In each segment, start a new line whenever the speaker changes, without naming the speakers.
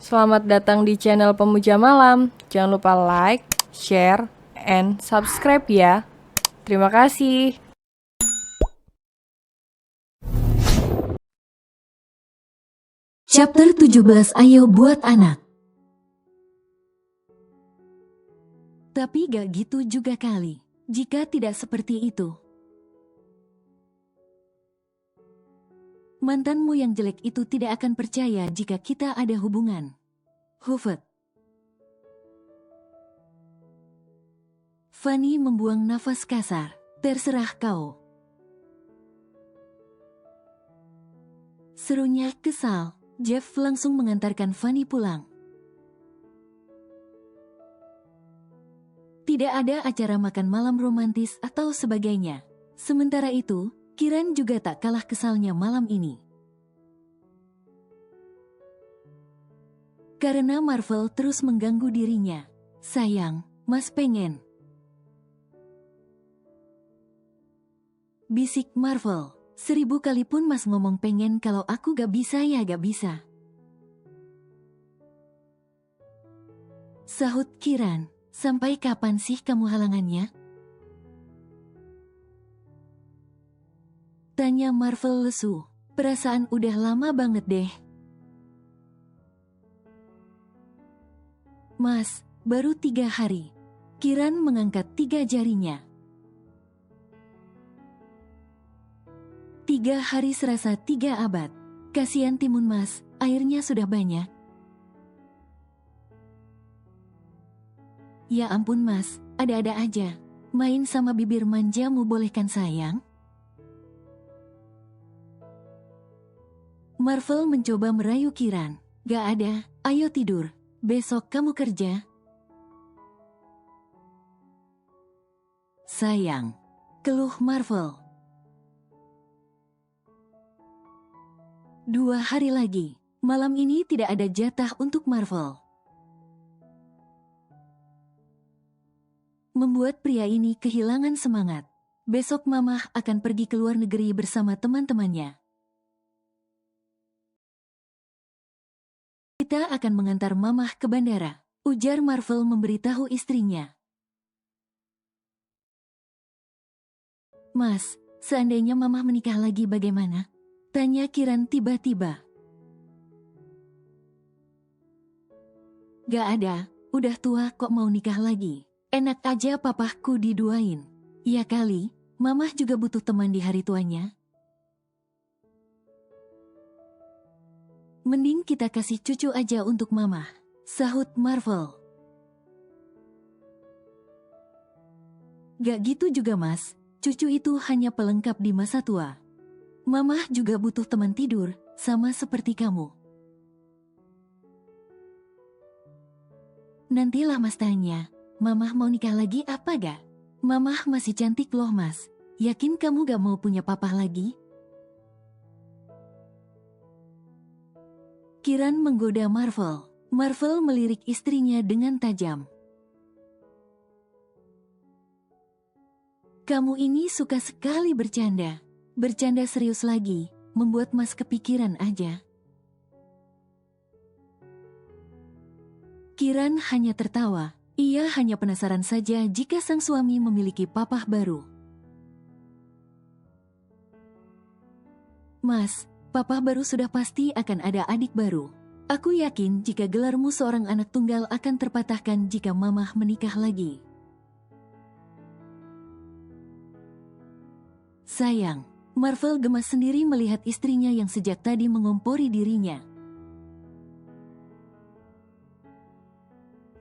Selamat datang di channel Pemuja Malam. Jangan lupa like, share, and subscribe ya. Terima kasih.
Chapter 17 Ayo Buat Anak. Tapi gak gitu juga kali. Jika tidak seperti itu, mantanmu yang jelek itu tidak akan percaya jika kita ada hubungan. Hufet. Fanny membuang nafas kasar. Terserah kau. Serunya kesal. Jeff langsung mengantarkan Fanny pulang. Tidak ada acara makan malam romantis atau sebagainya. Sementara itu, Kiran juga tak kalah kesalnya malam ini. Karena Marvel terus mengganggu dirinya. Sayang, Mas pengen. Bisik Marvel. 1000 kali pun Mas ngomong pengen, kalau aku gak bisa ya gak bisa. Sahut Kiran. Sampai kapan sih kamu halangannya? Tanya Marvel lesu. Perasaan udah lama banget deh. Mas, baru 3 hari. Kiran mengangkat 3 jarinya. 3 hari serasa 3 abad. Kasihan timun Mas, airnya sudah banyak. Ya ampun Mas, ada-ada aja. Main sama bibir manjamu bolehkan sayang? Marvel mencoba merayu Kiran. Gak ada, ayo tidur. Besok kamu kerja. Sayang, keluh Marvel. 2 hari lagi. Malam ini tidak ada jatah untuk Marvel. Membuat pria ini kehilangan semangat. Besok Mamah akan pergi ke luar negeri bersama teman-temannya. Kita akan mengantar Mamah ke bandara, ujar Marvel memberitahu istrinya. Mas, seandainya Mamah menikah lagi bagaimana? Tanya Kiran tiba-tiba. Gak ada, udah tua kok mau nikah lagi. Enak aja papahku diduain. Ya kali, Mamah juga butuh teman di hari tuanya. Mending kita kasih cucu aja untuk Mamah, sahut Marvel. Gak gitu juga Mas, cucu itu hanya pelengkap di masa tua. Mamah juga butuh teman tidur, sama seperti kamu. Nantilah Mas tanya, Mamah mau nikah lagi apa gak? Mamah masih cantik loh Mas, yakin kamu gak mau punya papa lagi? Kiran menggoda Marvel. Marvel melirik istrinya dengan tajam. Kamu ini suka sekali bercanda. Bercanda serius lagi, membuat Mas kepikiran aja. Kiran hanya tertawa. Ia hanya penasaran saja jika sang suami memiliki papah baru. Mas, papah baru sudah pasti akan ada adik baru. Aku yakin jika gelarmu seorang anak tunggal akan terpatahkan jika Mamah menikah lagi. Sayang, Marvel gemas sendiri melihat istrinya yang sejak tadi mengompori dirinya.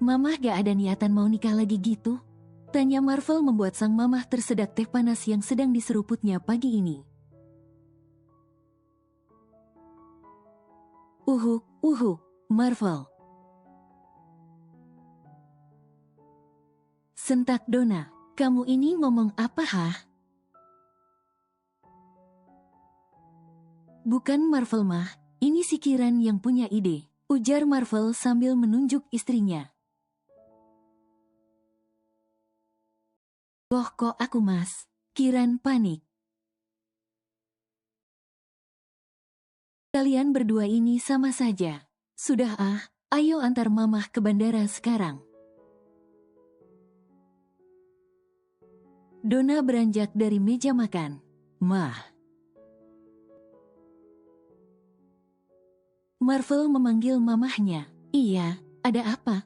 Mamah gak ada niatan mau nikah lagi gitu? Tanya Marvel membuat sang mamah tersedak teh panas yang sedang diseruputnya pagi ini. Uhuk, Marvel. Sentak Donna, kamu ini ngomong apa hah? Bukan Marvel mah, ini si Kiran yang punya ide, ujar Marvel sambil menunjuk istrinya. Loh kok aku Mas? Kiran panik. Kalian berdua ini sama saja. Sudah Ayo antar Mamah ke bandara sekarang. Donna beranjak dari meja makan. Mah. Marvel memanggil mamahnya. Iya, ada apa?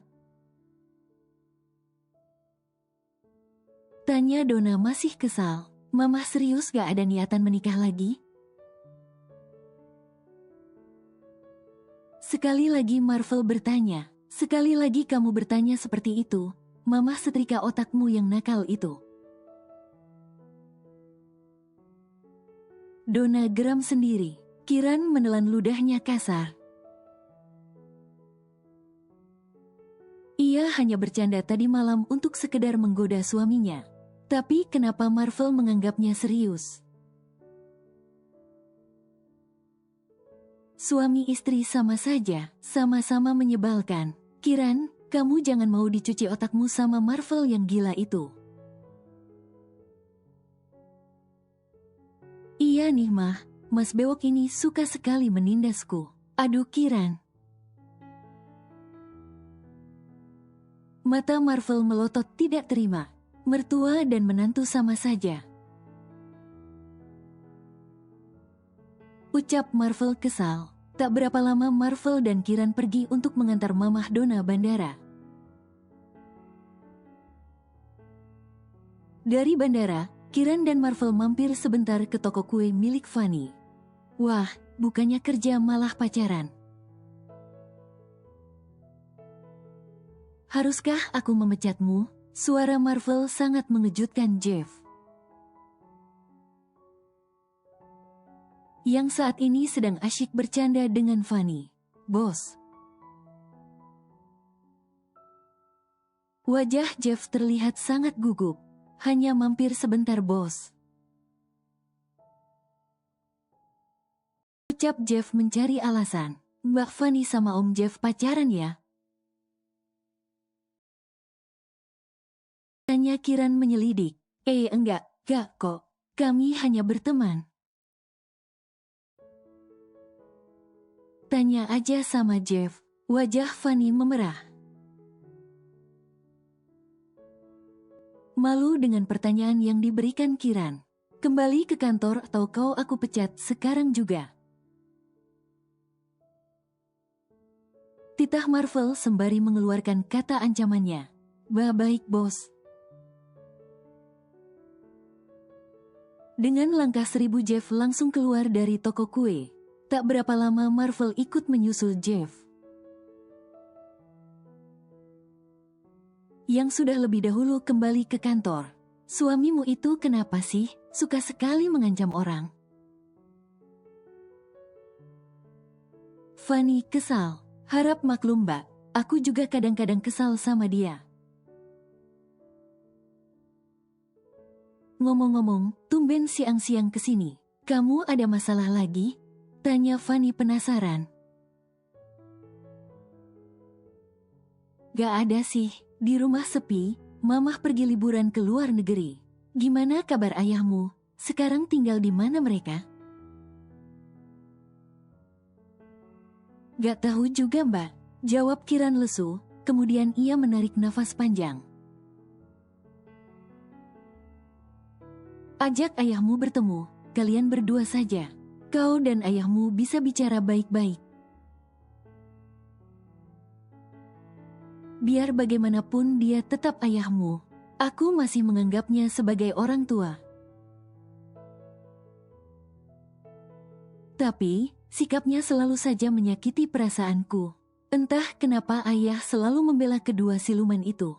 Tanya Donna masih kesal. Mamah serius gak ada niatan menikah lagi? Sekali lagi Marvel bertanya. Sekali lagi kamu bertanya seperti itu. Mamah setrika otakmu yang nakal itu. Donna geram sendiri. Kiran menelan ludahnya kasar. Ia hanya bercanda tadi malam untuk sekedar menggoda suaminya. Tapi kenapa Marvel menganggapnya serius? Suami istri sama saja, sama-sama menyebalkan. Kiran, kamu jangan mau dicuci otakmu sama Marvel yang gila itu. Iya nih mah, Mas Bewok ini suka sekali menindasku. Aduh Kiran. Mata Marvel melotot tidak terima. Mertua dan menantu sama saja. Ucap Marvel kesal. Tak berapa lama Marvel dan Kiran pergi untuk mengantar Mamah Donna bandara. Dari bandara, Kiran dan Marvel mampir sebentar ke toko kue milik Fanny. Wah, bukannya kerja malah pacaran. Haruskah aku memecatmu? Suara Marvel sangat mengejutkan Jeff. Yang saat ini sedang asyik bercanda dengan Fanny. Bos. Wajah Jeff terlihat sangat gugup. Hanya mampir sebentar bos. Ucap Jeff mencari alasan. Mbak Fanny sama Om Jeff pacaran ya? Tanya Kiran menyelidik. Enggak kok. Kami hanya berteman. Tanya aja sama Jeff. Wajah Fanny memerah. Malu dengan pertanyaan yang diberikan Kiran. Kembali ke kantor atau kau aku pecat sekarang juga. Titah Marvel sembari mengeluarkan kata ancamannya. Baik bos. Dengan langkah 1000 Jeff langsung keluar dari toko kue. Tak berapa lama Marvel ikut menyusul Jeff. Yang sudah lebih dahulu kembali ke kantor. Suamimu itu kenapa sih? Suka sekali mengancam orang. Fanny kesal. Harap maklum mbak, aku juga kadang-kadang kesal sama dia. Ngomong-ngomong, tumben siang-siang kesini. Kamu ada masalah lagi? Tanya Fanny penasaran. Gak ada sih, di rumah sepi, Mamah pergi liburan ke luar negeri. Gimana kabar ayahmu? Sekarang tinggal di mana mereka? Gak tahu juga mbak, jawab Kiran lesu, kemudian ia menarik nafas panjang. Ajak ayahmu bertemu, kalian berdua saja. Kau dan ayahmu bisa bicara baik-baik. Biar bagaimanapun dia tetap ayahmu. Aku masih menganggapnya sebagai orang tua. Tapi, sikapnya selalu saja menyakiti perasaanku. Entah kenapa ayah selalu membela kedua siluman itu.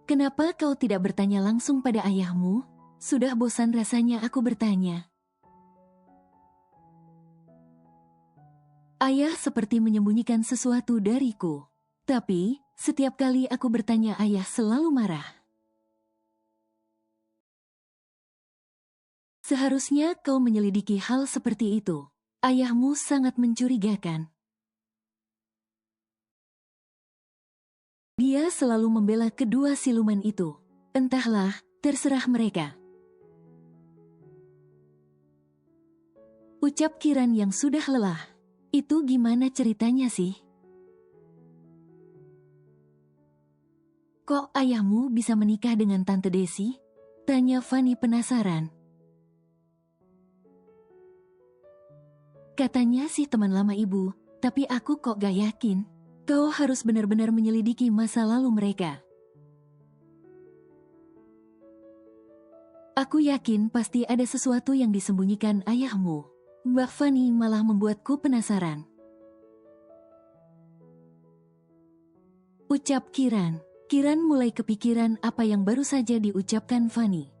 Kenapa kau tidak bertanya langsung pada ayahmu? Sudah bosan rasanya aku bertanya. Ayah seperti menyembunyikan sesuatu dariku. Tapi, setiap kali aku bertanya ayah selalu marah. Seharusnya kau menyelidiki hal seperti itu. Ayahmu sangat mencurigakan. Dia selalu membela kedua siluman itu. Entahlah, terserah mereka. Ucap Kiran yang sudah lelah. Itu gimana ceritanya sih? Kok ayahmu bisa menikah dengan Tante Desi? Tanya Fanny penasaran. Katanya sih teman lama ibu, tapi aku kok gak yakin. Kau harus benar-benar menyelidiki masa lalu mereka. Aku yakin pasti ada sesuatu yang disembunyikan ayahmu. Mbak Fanny malah membuatku penasaran. Ucap Kiran. Kiran mulai kepikiran apa yang baru saja diucapkan Fanny.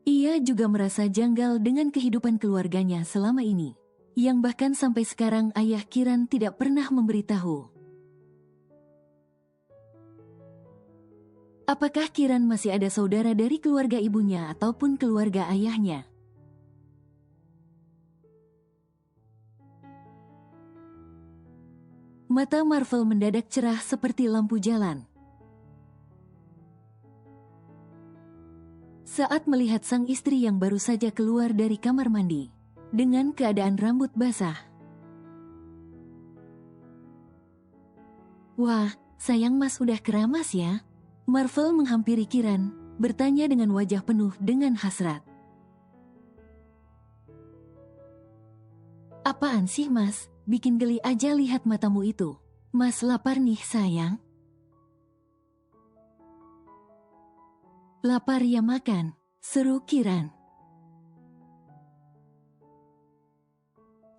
Ia juga merasa janggal dengan kehidupan keluarganya selama ini, yang bahkan sampai sekarang ayah Kiran tidak pernah memberitahu. Apakah Kiran masih ada saudara dari keluarga ibunya ataupun keluarga ayahnya? Mata Marvel mendadak cerah seperti lampu jalan. Saat melihat sang istri yang baru saja keluar dari kamar mandi, dengan keadaan rambut basah. Wah, sayang Mas udah keramas ya? Marvel menghampiri Kiran, bertanya dengan wajah penuh dengan hasrat. Apaan sih Mas? Bikin geli aja lihat matamu itu. Mas lapar nih sayang. Lapar ya makan, seru Kiran.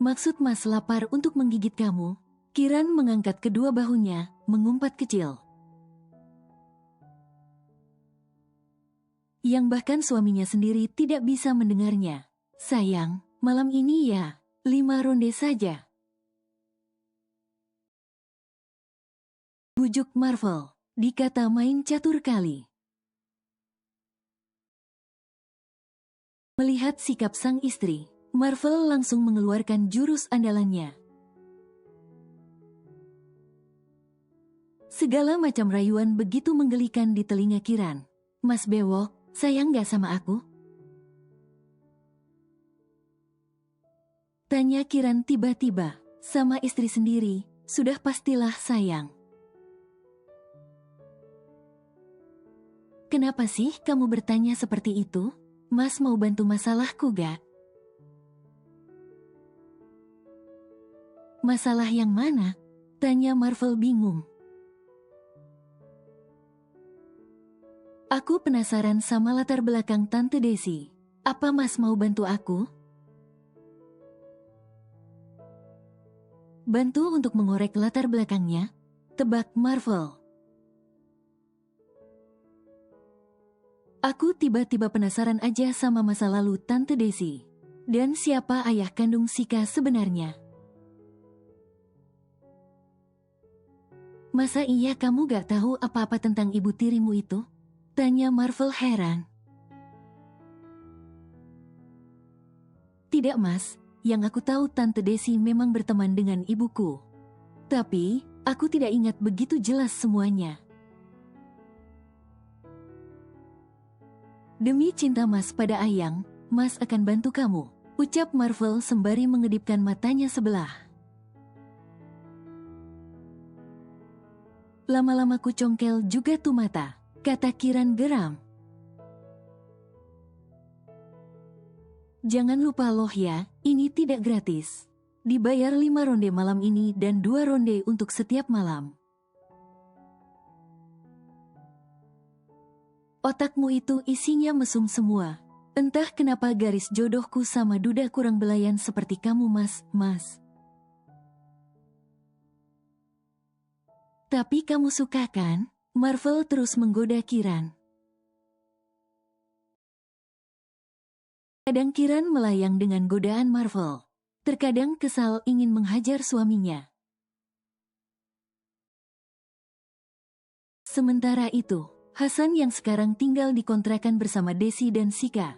Maksud Mas lapar untuk menggigit kamu? Kiran mengangkat kedua bahunya, mengumpat kecil. Yang bahkan suaminya sendiri tidak bisa mendengarnya. Sayang, malam ini ya, 5 ronde saja. Bujuk Marvel, dikata main catur kali. Melihat sikap sang istri, Marvel langsung mengeluarkan jurus andalannya. Segala macam rayuan begitu menggelikan di telinga Kiran. Mas Bewok, sayang gak sama aku? Tanya Kiran tiba-tiba, sama istri sendiri, sudah pastilah sayang. Kenapa sih kamu bertanya seperti itu? Mas mau bantu masalahku gak? Masalah yang mana? Tanya Marvel bingung. Aku penasaran sama latar belakang Tante Desi. Apa Mas mau bantu aku? Bantu untuk mengorek latar belakangnya? Tebak Marvel. Aku tiba-tiba penasaran aja sama masa lalu Tante Desi. Dan siapa ayah kandung Sika sebenarnya? Masa iya kamu gak tahu apa-apa tentang ibu tirimu itu? Tanya Marvel heran. Tidak Mas, yang aku tahu Tante Desi memang berteman dengan ibuku. Tapi, aku tidak ingat begitu jelas semuanya. Demi cinta Mas pada Ayang, Mas akan bantu kamu, ucap Marvel sembari mengedipkan matanya sebelah. Lama-lama ku congkel juga tuh mata, kata Kiran geram. Jangan lupa loh ya, ini tidak gratis. Dibayar 5 ronde malam ini dan 2 ronde untuk setiap malam. Otakmu itu isinya mesum semua. Entah kenapa garis jodohku sama duda kurang belayan seperti kamu mas. Tapi kamu suka kan? Marvel terus menggoda Kiran. Kadang Kiran melayang dengan godaan Marvel. Terkadang kesal ingin menghajar suaminya. Sementara itu, Hasan yang sekarang tinggal di kontrakan bersama Desi dan Sika,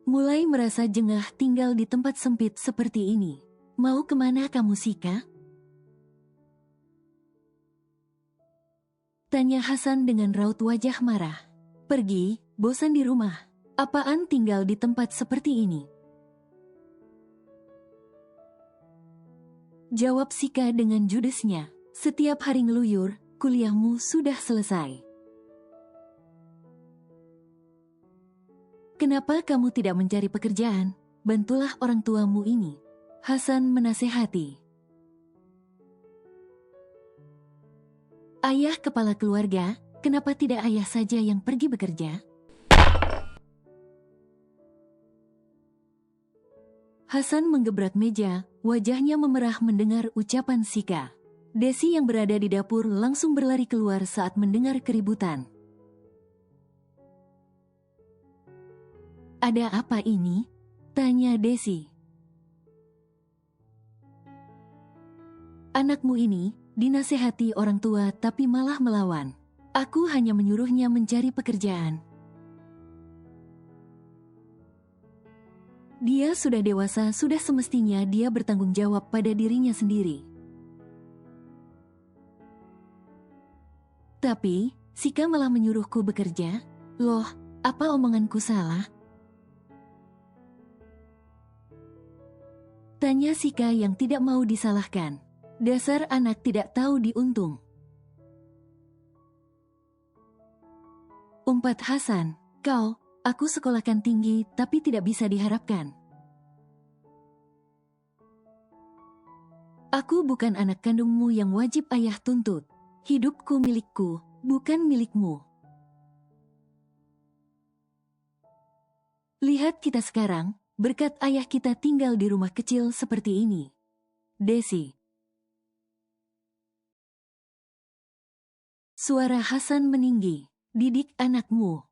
mulai merasa jengah tinggal di tempat sempit seperti ini. Mau kemana kamu Sika? Tanya Hasan dengan raut wajah marah. Pergi, bosan di rumah. Apaan tinggal di tempat seperti ini? Jawab Sika dengan judesnya. Setiap hari ngeluyur, kuliahmu sudah selesai. Kenapa kamu tidak mencari pekerjaan? Bantulah orang tuamu ini. Hasan menasehati. Ayah kepala keluarga, kenapa tidak ayah saja yang pergi bekerja? Hasan menggebrak meja, wajahnya memerah mendengar ucapan Sika. Desi yang berada di dapur langsung berlari keluar saat mendengar keributan. Ada apa ini? Tanya Desi. Anakmu ini dinasehati orang tua tapi malah melawan. Aku hanya menyuruhnya mencari pekerjaan. Dia sudah dewasa, sudah semestinya dia bertanggung jawab pada dirinya sendiri. Tapi, Sika malah menyuruhku bekerja. Loh, apa omonganku salah? Tanya Sika yang tidak mau disalahkan. Dasar anak tidak tahu diuntung. Umpat Hasan, aku sekolahkan tinggi tapi tidak bisa diharapkan. Aku bukan anak kandungmu yang wajib ayah tuntut. Hidupku milikku, bukan milikmu. Lihat kita sekarang, berkat ayah kita tinggal di rumah kecil seperti ini. Desi. Suara Hasan meninggi. Didik anakmu.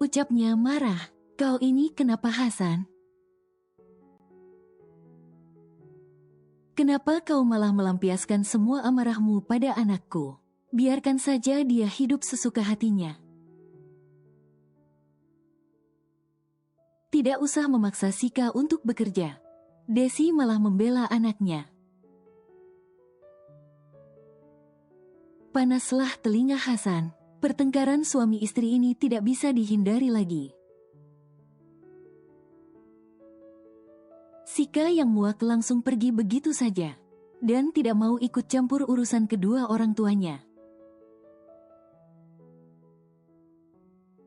Ucapnya marah. Kau ini kenapa Hasan? Kenapa kau malah melampiaskan semua amarahmu pada anakku? Biarkan saja dia hidup sesuka hatinya. Tidak usah memaksa Sika untuk bekerja. Desi malah membela anaknya. Panaslah telinga Hasan. Pertengkaran suami istri ini tidak bisa dihindari lagi. Sika yang muak langsung pergi begitu saja. Dan tidak mau ikut campur urusan kedua orang tuanya.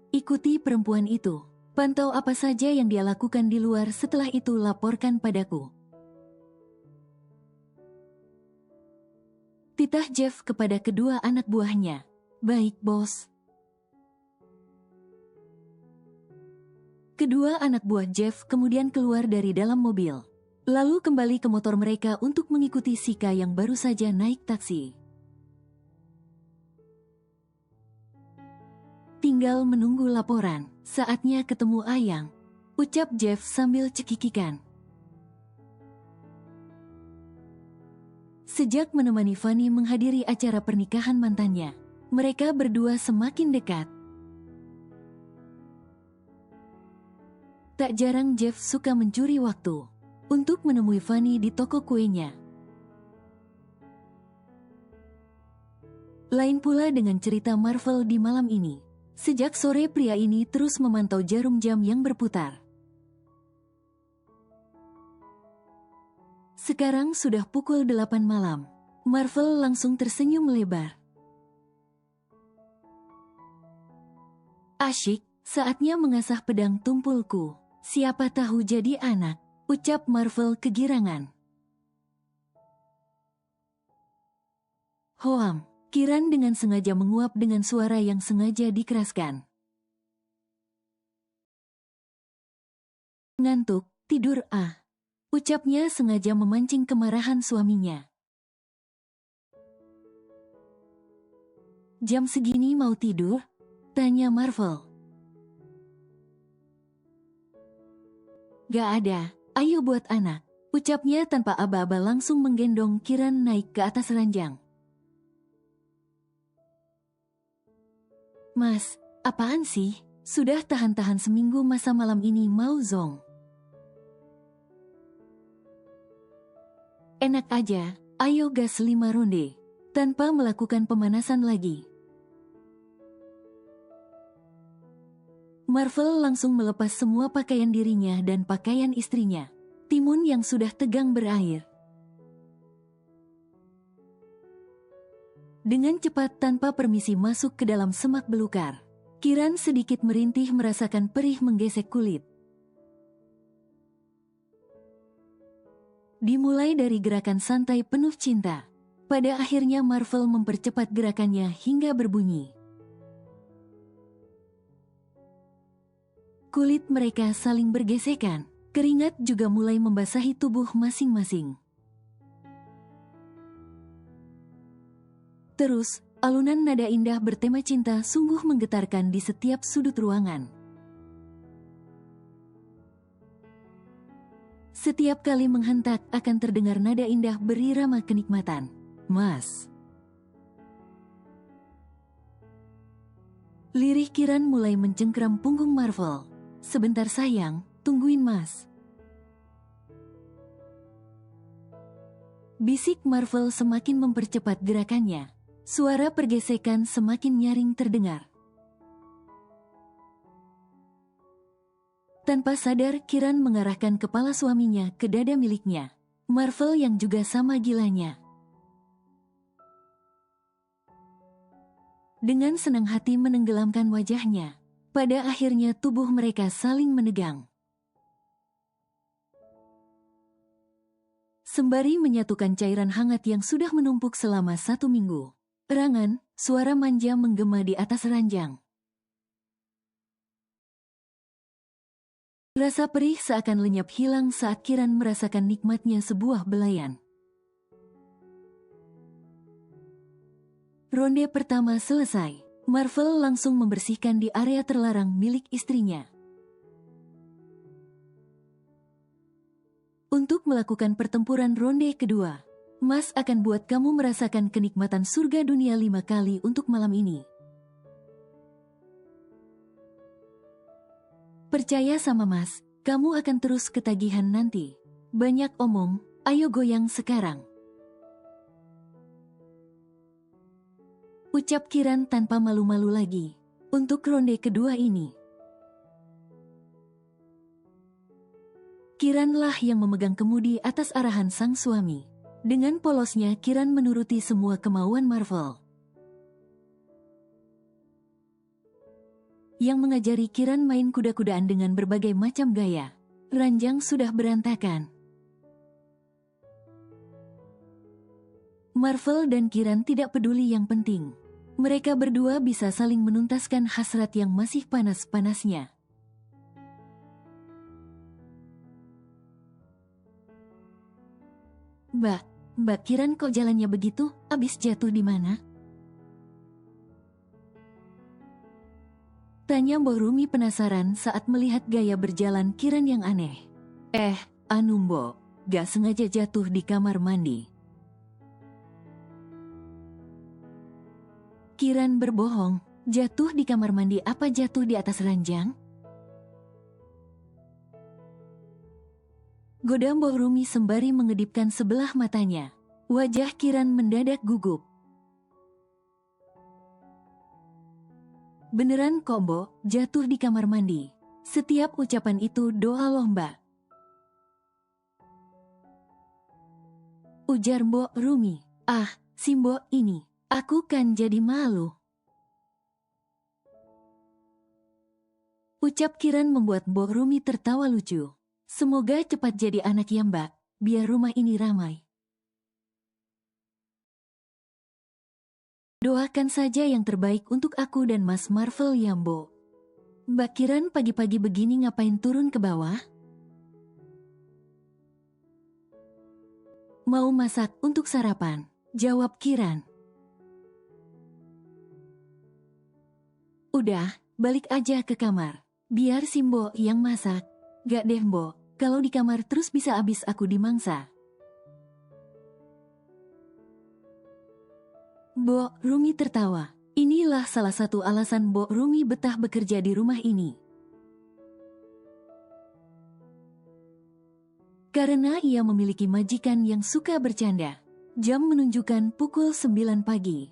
Ikuti perempuan itu. Pantau apa saja yang dia lakukan di luar, setelah itu laporkan padaku. Titah Jeff kepada kedua anak buahnya. Baik, bos. Kedua anak buah Jeff kemudian keluar dari dalam mobil. Lalu kembali ke motor mereka untuk mengikuti Sika yang baru saja naik taksi. Tinggal menunggu laporan. Saatnya ketemu Ayang. Ucap Jeff sambil cekikikan. Sejak menemani Fanny menghadiri acara pernikahan mantannya, mereka berdua semakin dekat. Tak jarang Jeff suka mencuri waktu untuk menemui Fanny di toko kuenya. Lain pula dengan cerita Marvel di malam ini. Sejak sore pria ini terus memantau jarum jam yang berputar. Sekarang sudah pukul 8 malam. Marvel langsung tersenyum lebar. Asyik, saatnya mengasah pedang tumpulku. Siapa tahu jadi anak, ucap Marvel kegirangan. Hoam, Kiran dengan sengaja menguap dengan suara yang sengaja dikeraskan. Ngantuk, tidur ucapnya sengaja memancing kemarahan suaminya. Jam segini mau tidur? Tanya Marvel. Gak ada, ayo buat anak. Ucapnya tanpa aba-aba langsung menggendong Kiran naik ke atas ranjang. Mas, apaan sih? Sudah tahan-tahan seminggu masa malam ini mau zong. Enak aja, ayo gas 5 ronde. Tanpa melakukan pemanasan lagi. Marvel langsung melepas semua pakaian dirinya dan pakaian istrinya, Timun yang sudah tegang berair. Dengan cepat tanpa permisi masuk ke dalam semak belukar, Kiran sedikit merintih merasakan perih menggesek kulit. Dimulai dari gerakan santai penuh cinta. Pada akhirnya Marvel mempercepat gerakannya hingga berbunyi. Kulit mereka saling bergesekan, keringat juga mulai membasahi tubuh masing-masing. Terus, alunan nada indah bertema cinta sungguh menggetarkan di setiap sudut ruangan. Setiap kali menghentak akan terdengar nada indah berirama kenikmatan. Mas. Lirih Kiran mulai mencengkeram punggung Marvel. Sebentar sayang, tungguin Mas. Bisik Marvel semakin mempercepat gerakannya. Suara pergesekan semakin nyaring terdengar. Tanpa sadar, Kiran mengarahkan kepala suaminya ke dada miliknya. Marvel yang juga sama gilanya. Dengan senang hati menenggelamkan wajahnya. Pada akhirnya tubuh mereka saling menegang. Sembari menyatukan cairan hangat yang sudah menumpuk selama 1 minggu. Erangan, suara manja menggema di atas ranjang. Rasa perih seakan lenyap hilang saat Kiran merasakan nikmatnya sebuah belayan. Ronde pertama selesai. Marvel langsung membersihkan di area terlarang milik istrinya. Untuk melakukan pertempuran ronde kedua, Mas akan buat kamu merasakan kenikmatan surga dunia 5 kali untuk malam ini. Percaya sama Mas, kamu akan terus ketagihan nanti. Banyak omong, ayo goyang sekarang. Ucap Kiran tanpa malu-malu lagi. Untuk ronde kedua ini, Kiranlah yang memegang kemudi atas arahan sang suami. Dengan polosnya Kiran menuruti semua kemauan Marvel. Yang mengajari Kiran main kuda-kudaan dengan berbagai macam gaya. Ranjang sudah berantakan. Marvel dan Kiran tidak peduli yang penting. Mereka berdua bisa saling menuntaskan hasrat yang masih panas-panasnya. Mbak Kiran kok jalannya begitu? Abis jatuh di mana? Tanya Mbok Rumi penasaran saat melihat gaya berjalan Kiran yang aneh. Anu Mbok, gak sengaja jatuh di kamar mandi. Kiran berbohong, jatuh di kamar mandi apa jatuh di atas ranjang? Goda Mbok Rumi sembari mengedipkan sebelah matanya. Wajah Kiran mendadak gugup. Beneran kok Mbok, jatuh di kamar mandi. Setiap ucapan itu doa loh Mbak. Ujar Mbok Rumi. Si Mbok ini. Aku kan jadi malu. Ucap Kiran membuat Mbok Rumi tertawa lucu. Semoga cepat jadi anak ya Mbak, biar rumah ini ramai. Doakan saja yang terbaik untuk aku dan Mas Marvel ya Mbok. Mbak Kiran pagi-pagi begini ngapain turun ke bawah? Mau masak untuk sarapan, jawab Kiran. Udah, balik aja ke kamar. Biar si Mbok yang masak. Gak deh Mbok, kalau di kamar terus bisa abis aku dimangsa. Mbok Rumi tertawa. Inilah salah satu alasan Mbok Rumi betah bekerja di rumah ini. Karena ia memiliki majikan yang suka bercanda. Jam menunjukkan pukul 9 pagi.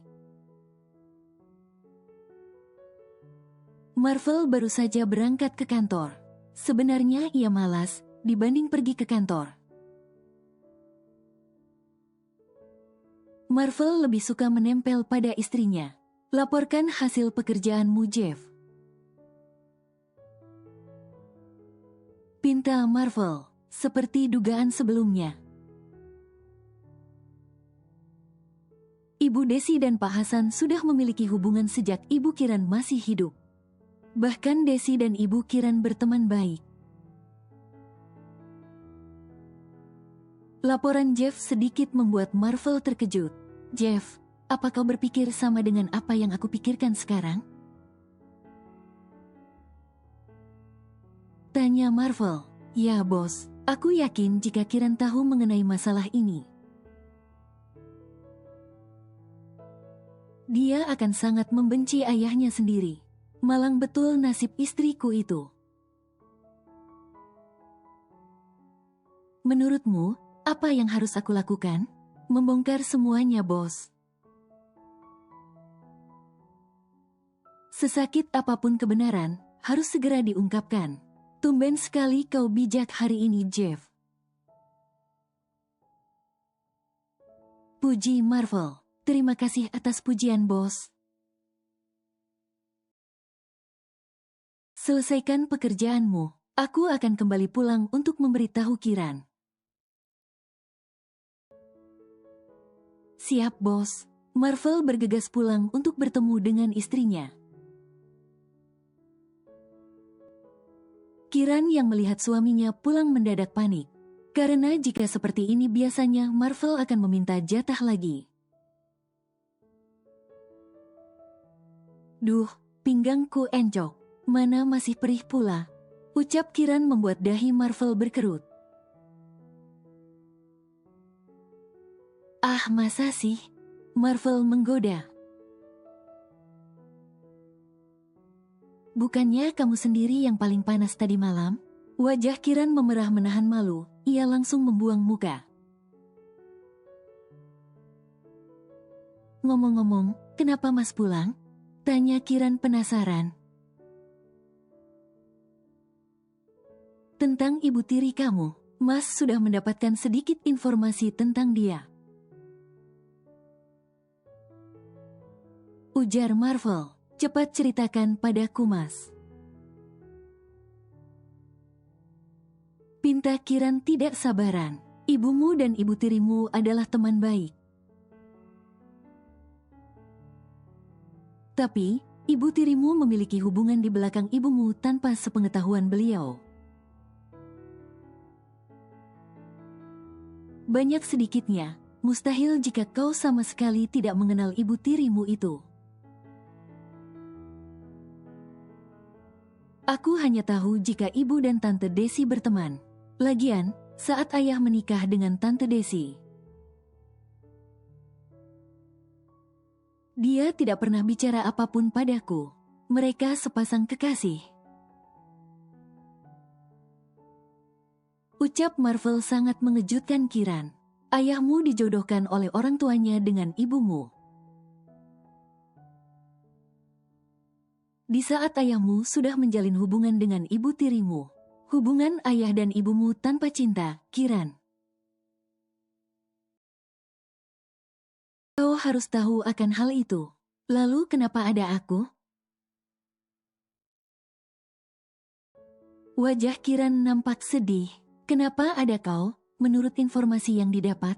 Marvel baru saja berangkat ke kantor. Sebenarnya ia malas dibanding pergi ke kantor. Marvel lebih suka menempel pada istrinya. Laporkan hasil pekerjaanmu, Jeff. Pinta Marvel, seperti dugaan sebelumnya. Ibu Desi dan Pak Hasan sudah memiliki hubungan sejak Ibu Kiran masih hidup. Bahkan Desi dan Ibu Kiran berteman baik. Laporan Jeff sedikit membuat Marvel terkejut. Jeff, apa kau berpikir sama dengan apa yang aku pikirkan sekarang? Tanya Marvel. Ya bos, aku yakin jika Kiran tahu mengenai masalah ini, dia akan sangat membenci ayahnya sendiri. Malang betul nasib istriku itu. Menurutmu, apa yang harus aku lakukan? Membongkar semuanya, bos. Sesakit apapun kebenaran, harus segera diungkapkan. Tumben sekali kau bijak hari ini, Jeff. Puji Marvel. Terima kasih atas pujian, bos. Selesaikan pekerjaanmu. Aku akan kembali pulang untuk memberitahu Kiran. Siap, bos. Marvel bergegas pulang untuk bertemu dengan istrinya. Kiran yang melihat suaminya pulang mendadak panik. Karena jika seperti ini biasanya Marvel akan meminta jatah lagi. Duh, pinggangku encok. Mana masih perih pula. Ucap Kiran membuat dahi Marvel berkerut. Ah, masa sih? Marvel menggoda. Bukannya kamu sendiri yang paling panas tadi malam? Wajah Kiran memerah menahan malu, ia langsung membuang muka. Ngomong-ngomong, kenapa Mas pulang? Tanya Kiran penasaran. Tentang ibu tiri kamu, Mas sudah mendapatkan sedikit informasi tentang dia. Ujar Marvel, cepat ceritakan padaku, Mas. Pinta Kiran tidak sabaran. Ibumu dan ibu tirimu adalah teman baik. Tapi, ibu tirimu memiliki hubungan di belakang ibumu tanpa sepengetahuan beliau. Banyak sedikitnya, mustahil jika kau sama sekali tidak mengenal ibu tirimu itu. Aku hanya tahu jika ibu dan tante Desi berteman. Lagian, saat ayah menikah dengan tante Desi, dia tidak pernah bicara apapun padaku. Mereka sepasang kekasih. Ucap Marvel sangat mengejutkan Kiran. Ayahmu dijodohkan oleh orang tuanya dengan ibumu. Di saat ayahmu sudah menjalin hubungan dengan ibu tirimu. Hubungan ayah dan ibumu tanpa cinta, Kiran. Kau harus tahu akan hal itu. Lalu kenapa ada aku? Wajah Kiran nampak sedih. Kenapa ada kau, menurut informasi yang didapat?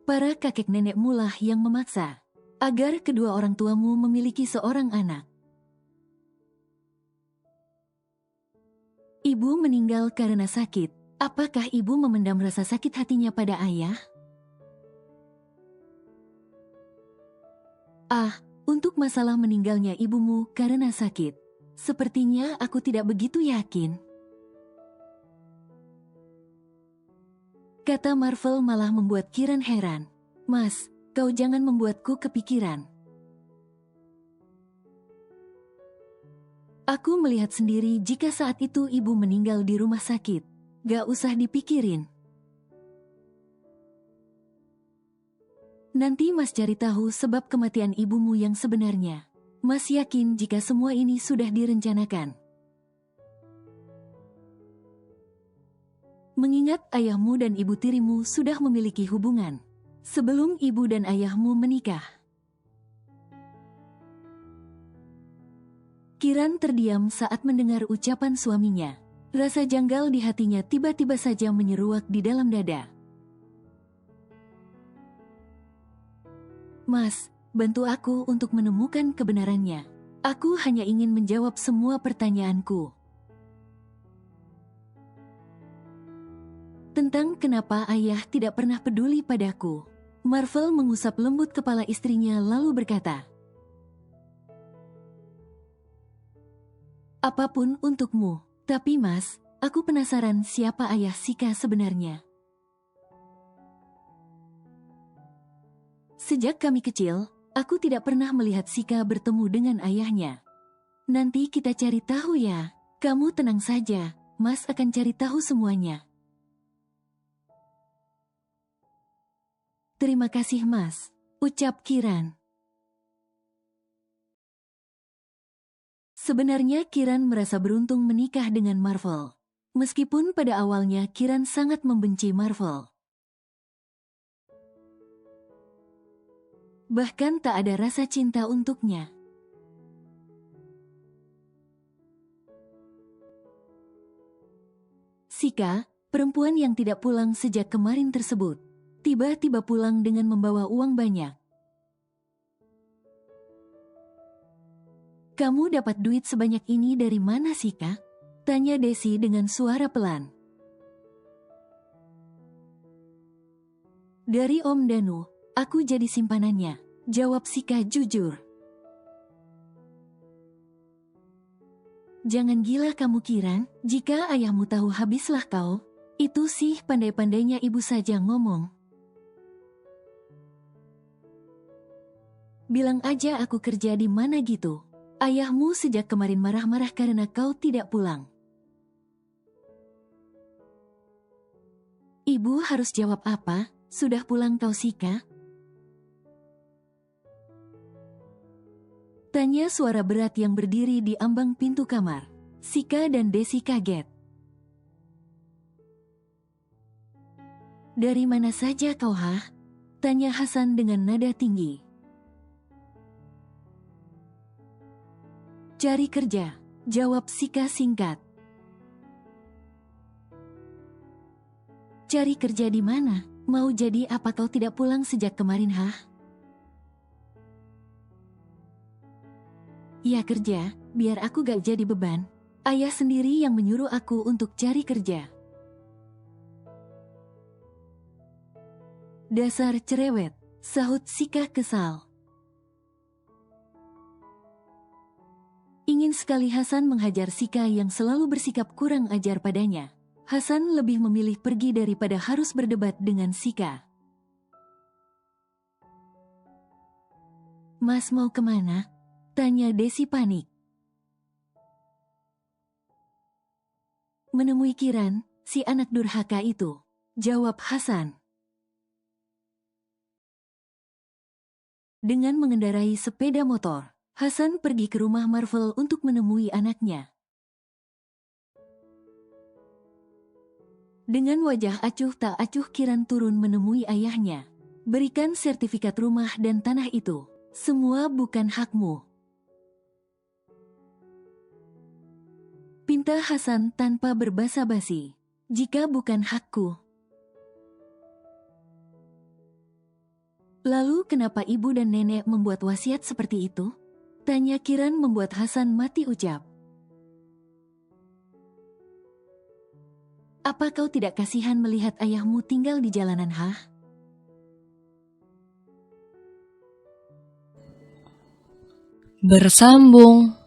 Para kakek nenekmu lah yang memaksa agar kedua orang tuamu memiliki seorang anak. Ibu meninggal karena sakit. Apakah ibu memendam rasa sakit hatinya pada ayah? Ah, untuk masalah meninggalnya ibumu karena sakit, sepertinya aku tidak begitu yakin. Kata Marvel malah membuat Kiran heran. Mas, kau jangan membuatku kepikiran. Aku melihat sendiri jika saat itu ibu meninggal di rumah sakit. Gak usah dipikirin. Nanti Mas cari tahu sebab kematian ibumu yang sebenarnya. Mas yakin jika semua ini sudah direncanakan. Mengingat ayahmu dan ibu tirimu sudah memiliki hubungan sebelum ibu dan ayahmu menikah. Kiran terdiam saat mendengar ucapan suaminya. Rasa janggal di hatinya tiba-tiba saja menyeruak di dalam dada. Mas, bantu aku untuk menemukan kebenarannya. Aku hanya ingin menjawab semua pertanyaanku. Tentang kenapa ayah tidak pernah peduli padaku. Marvel mengusap lembut kepala istrinya lalu berkata, apapun untukmu, tapi Mas, aku penasaran siapa ayah Sika sebenarnya. Sejak kami kecil, aku tidak pernah melihat Sika bertemu dengan ayahnya. Nanti kita cari tahu ya. Kamu tenang saja, Mas akan cari tahu semuanya. Terima kasih Mas, ucap Kiran. Sebenarnya Kiran merasa beruntung menikah dengan Marvel. Meskipun pada awalnya Kiran sangat membenci Marvel. Bahkan tak ada rasa cinta untuknya. Sika, perempuan yang tidak pulang sejak kemarin tersebut, tiba-tiba pulang dengan membawa uang banyak. Kamu dapat duit sebanyak ini dari mana Sika? Tanya Desi dengan suara pelan. Dari Om Danu, aku jadi simpanannya, jawab Sika jujur. Jangan gila kamu Kiran, jika ayahmu tahu habislah kau. Itu sih pandai-pandainya ibu saja ngomong. Bilang aja aku kerja di mana gitu. Ayahmu sejak kemarin marah-marah karena kau tidak pulang. Ibu harus jawab apa? Sudah pulang kau Sika? Tanya suara berat yang berdiri di ambang pintu kamar. Sika dan Desi kaget. Dari mana saja kau hah? Tanya Hasan dengan nada tinggi. Cari kerja, jawab Sika singkat. Cari kerja di mana? Mau jadi apa kau tidak pulang sejak kemarin hah? Ya kerja, biar aku gak jadi beban. Ayah sendiri yang menyuruh aku untuk cari kerja. Dasar cerewet, sahut Sika kesal. Ingin sekali Hasan menghajar Sika yang selalu bersikap kurang ajar padanya. Hasan lebih memilih pergi daripada harus berdebat dengan Sika. Mas mau kemana? Tanya Desi panik. Menemui Kiran, si anak durhaka itu, jawab Hasan. Dengan mengendarai sepeda motor, Hasan pergi ke rumah Marvel untuk menemui anaknya. Dengan wajah acuh tak acuh Kiran turun menemui ayahnya. Berikan sertifikat rumah dan tanah itu. Semua bukan hakmu. Pinta Hasan tanpa berbasa-basi. Jika bukan hakku. Lalu kenapa ibu dan nenek membuat wasiat seperti itu? Tanya Kiran membuat Hasan mati ucap. Apa kau tidak kasihan melihat ayahmu tinggal di jalanan hah?
Bersambung.